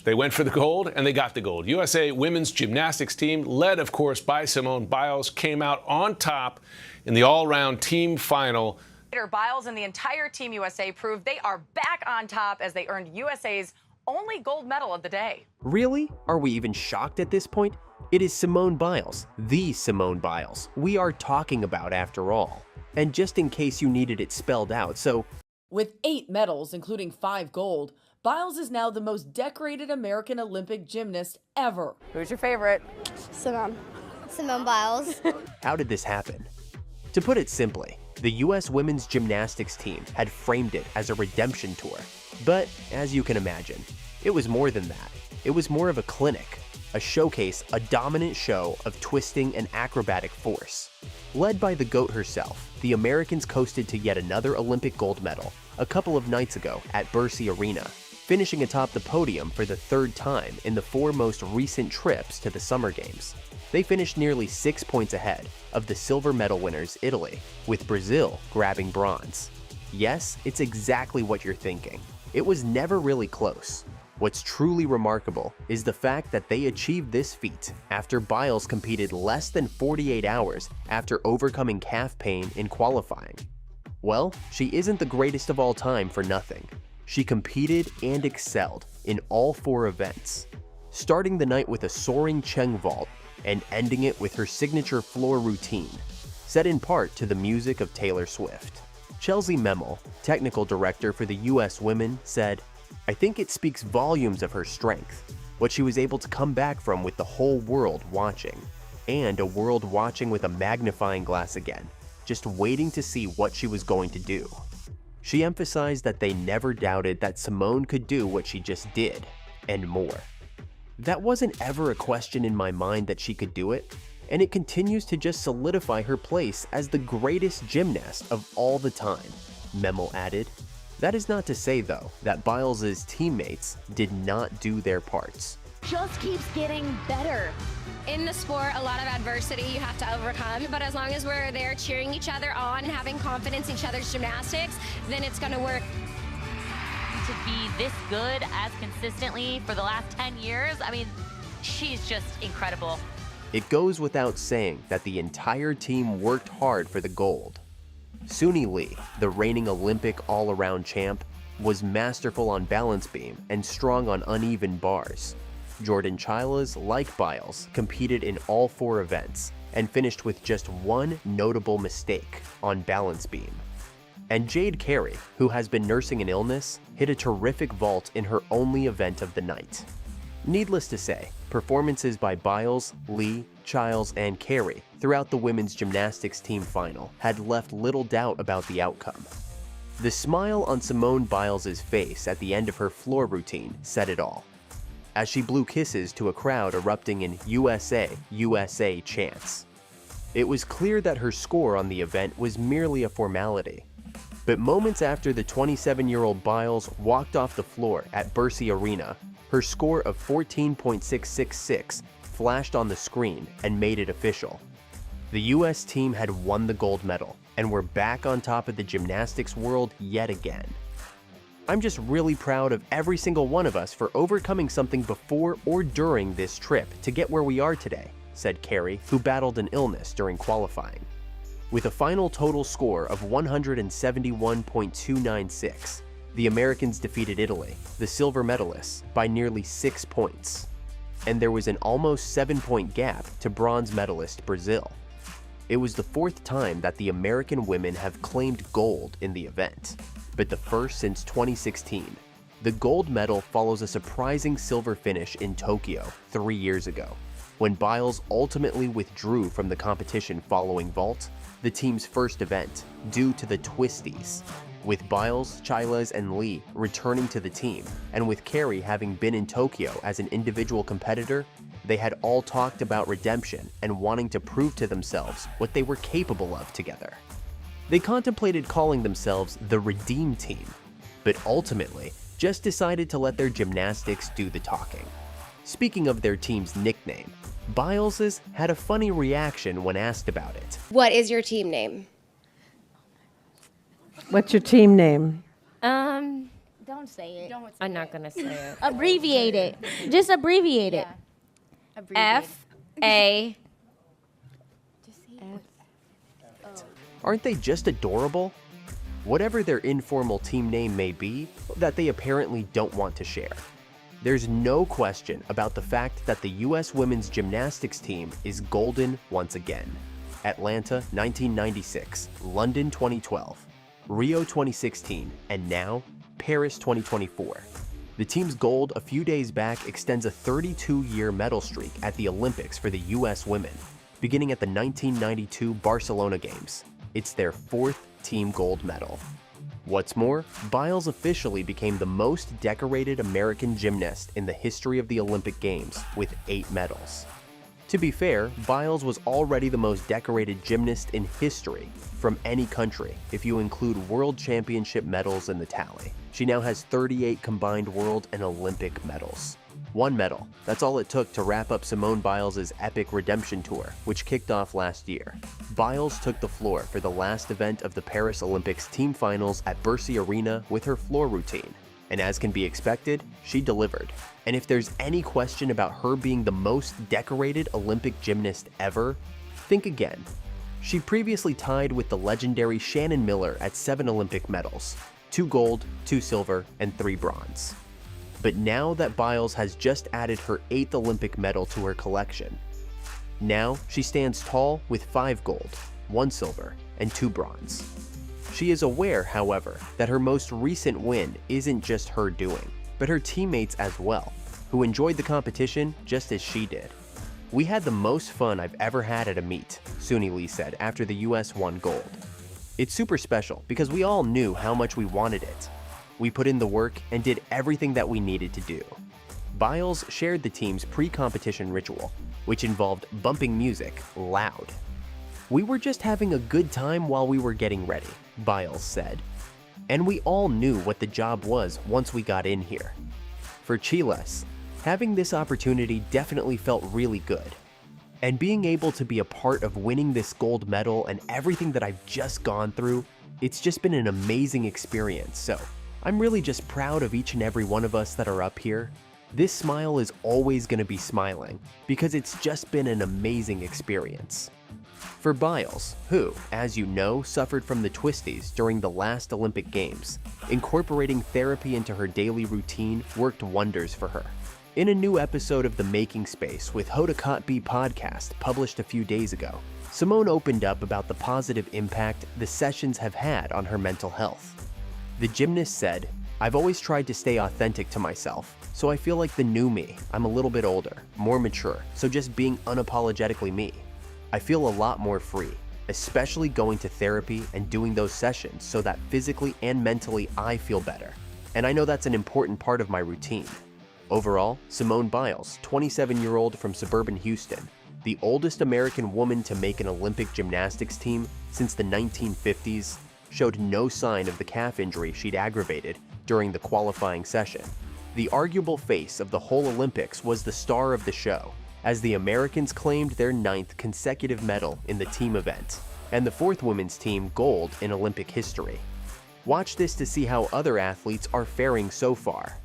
They went for the gold, and they got the gold. USA women's gymnastics team, led, of course, by Simone Biles, came out on top in the all-round team final. Biles and the entire Team USA proved they are back on top as they earned USA's only gold medal of the day. Really? Are we even shocked at this point? It is Simone Biles, the Simone Biles, we are talking about after all. And just in case you needed it spelled out, so... With 8 medals, including 5 gold, Biles is now the most decorated American Olympic gymnast ever. Who's your favorite? Simone Biles. How did this happen? To put it simply, the US women's gymnastics team had framed it as a redemption tour. But, as you can imagine, it was more than that. It was more of a clinic, a showcase, a dominant show of twisting and acrobatic force. Led by the GOAT herself, the Americans coasted to yet another Olympic gold medal a couple of nights ago at Bercy Arena, finishing atop the podium for the 3rd time in the 4 most recent trips to the Summer Games. They finished nearly 6 points ahead of the silver medal winners Italy, with Brazil grabbing bronze. Yes, it's exactly what you're thinking. It was never really close. What's truly remarkable is the fact that they achieved this feat after Biles competed less than 48 hours after overcoming calf pain in qualifying. Well, she isn't the greatest of all time for nothing. She competed and excelled in all 4 events, starting the night with a soaring Cheng vault and ending it with her signature floor routine, set in part to the music of Taylor Swift. Chelsea Memel, technical director for the US Women, said, "I think it speaks volumes of her strength, what she was able to come back from with the whole world watching, and a world watching with a magnifying glass again, just waiting to see what she was going to do." She emphasized that they never doubted that Simone could do what she just did, and more. That wasn't ever a question in my mind that she could do it, and it continues to just solidify her place as the greatest gymnast of all the time, Memel added. That is not to say, though, that Biles' teammates did not do their parts. Just keeps getting better. In the sport, a lot of adversity you have to overcome, but as long as we're there cheering each other on and having confidence in each other's gymnastics, then it's gonna work. To be this good as consistently for the last 10 years, I mean, she's just incredible. It goes without saying that the entire team worked hard for the gold. Suni Lee, the reigning Olympic all-around champ, was masterful on balance beam and strong on uneven bars. Jordan Chiles, like Biles, competed in all 4 events and finished with just 1 notable mistake on balance beam. And Jade Carey, who has been nursing an illness, hit a terrific vault in her only event of the night. Needless to say, performances by Biles, Lee, Chiles, and Carey throughout the women's gymnastics team final had left little doubt about the outcome. The smile on Simone Biles' face at the end of her floor routine said it all, as she blew kisses to a crowd erupting in USA, USA chants. It was clear that her score on the event was merely a formality. But moments after the 27-year-old Biles walked off the floor at Bercy Arena, her score of 14.666 flashed on the screen and made it official. The US team had won the gold medal and were back on top of the gymnastics world yet again. I'm just really proud of every single one of us for overcoming something before or during this trip to get where we are today, said Carey, who battled an illness during qualifying. With a final total score of 171.296, the Americans defeated Italy, the silver medalists, by nearly 6 points. And there was an almost 7-point gap to bronze medalist Brazil. It was the 4th time that the American women have claimed gold in the event, but the first since 2016. The gold medal follows a surprising silver finish in Tokyo 3 years ago, when Biles ultimately withdrew from the competition following vault, the team's first event, due to the twisties, with Biles, Chiles, and Lee returning to the team, and with Carey having been in Tokyo as an individual competitor, they had all talked about redemption and wanting to prove to themselves what they were capable of together. They contemplated calling themselves the Redeem Team, but ultimately just decided to let their gymnastics do the talking. Speaking of their team's nickname, Biles' had a funny reaction when asked about it. What is your team name? What's your team name? Don't say it. I'm not gonna say it. Abbreviate it. Just abbreviate it. F-A. Aren't they just adorable? Whatever their informal team name may be, that they apparently don't want to share. There's no question about the fact that the U.S. women's gymnastics team is golden once again. Atlanta 1996, London 2012, Rio 2016, and now Paris 2024. The team's gold a few days back extends a 32-year medal streak at the Olympics for the U.S. women, beginning at the 1992 Barcelona Games. It's their 4th team gold medal. What's more, Biles officially became the most decorated American gymnast in the history of the Olympic Games with 8 medals. To be fair, Biles was already the most decorated gymnast in history from any country if you include World Championship medals in the tally. She now has 38 combined world and Olympic medals. 1 medal, that's all it took to wrap up Simone Biles' epic redemption tour, which kicked off last year. Biles took the floor for the last event of the Paris Olympics team finals at Bercy Arena with her floor routine. And as can be expected, she delivered. And if there's any question about her being the most decorated Olympic gymnast ever, think again. She previously tied with the legendary Shannon Miller at 7 Olympic medals, 2 gold, 2 silver, and 3 bronze. But now that Biles has just added her 8th Olympic medal to her collection, now she stands tall with 5 gold, 1 silver, and 2 bronze. She is aware, however, that her most recent win isn't just her doing, but her teammates as well, who enjoyed the competition just as she did. "We had the most fun I've ever had at a meet," Suni Lee said after the US won gold. "It's super special because we all knew how much we wanted it. We put in the work and did everything that we needed to do." Biles shared the team's pre-competition ritual, which involved bumping music loud. "We were just having a good time while we were getting ready," Biles said. "And we all knew what the job was once we got in here." For Chiles, having this opportunity definitely felt really good. And being able to be a part of winning this gold medal and everything that I've just gone through, it's just been an amazing experience, so I'm really just proud of each and every one of us that are up here. This smile is always going to be smiling because it's just been an amazing experience. For Biles, who, as you know, suffered from the twisties during the last Olympic Games, incorporating therapy into her daily routine worked wonders for her. In a new episode of The Making Space with Hoda Kotb podcast published a few days ago, Simone opened up about the positive impact the sessions have had on her mental health. The gymnast said, "I've always tried to stay authentic to myself, so I feel like the new me. I'm a little bit older, more mature, so just being unapologetically me. I feel a lot more free, especially going to therapy and doing those sessions so that physically and mentally I feel better. And I know that's an important part of my routine." Overall, Simone Biles, 27-year-old from suburban Houston, the oldest American woman to make an Olympic gymnastics team since the 1950s, showed no sign of the calf injury she'd aggravated during the qualifying session. The arguable face of the whole Olympics was the star of the show, as the Americans claimed their 9th consecutive medal in the team event, and the 4th women's team gold in Olympic history. Watch this to see how other athletes are faring so far.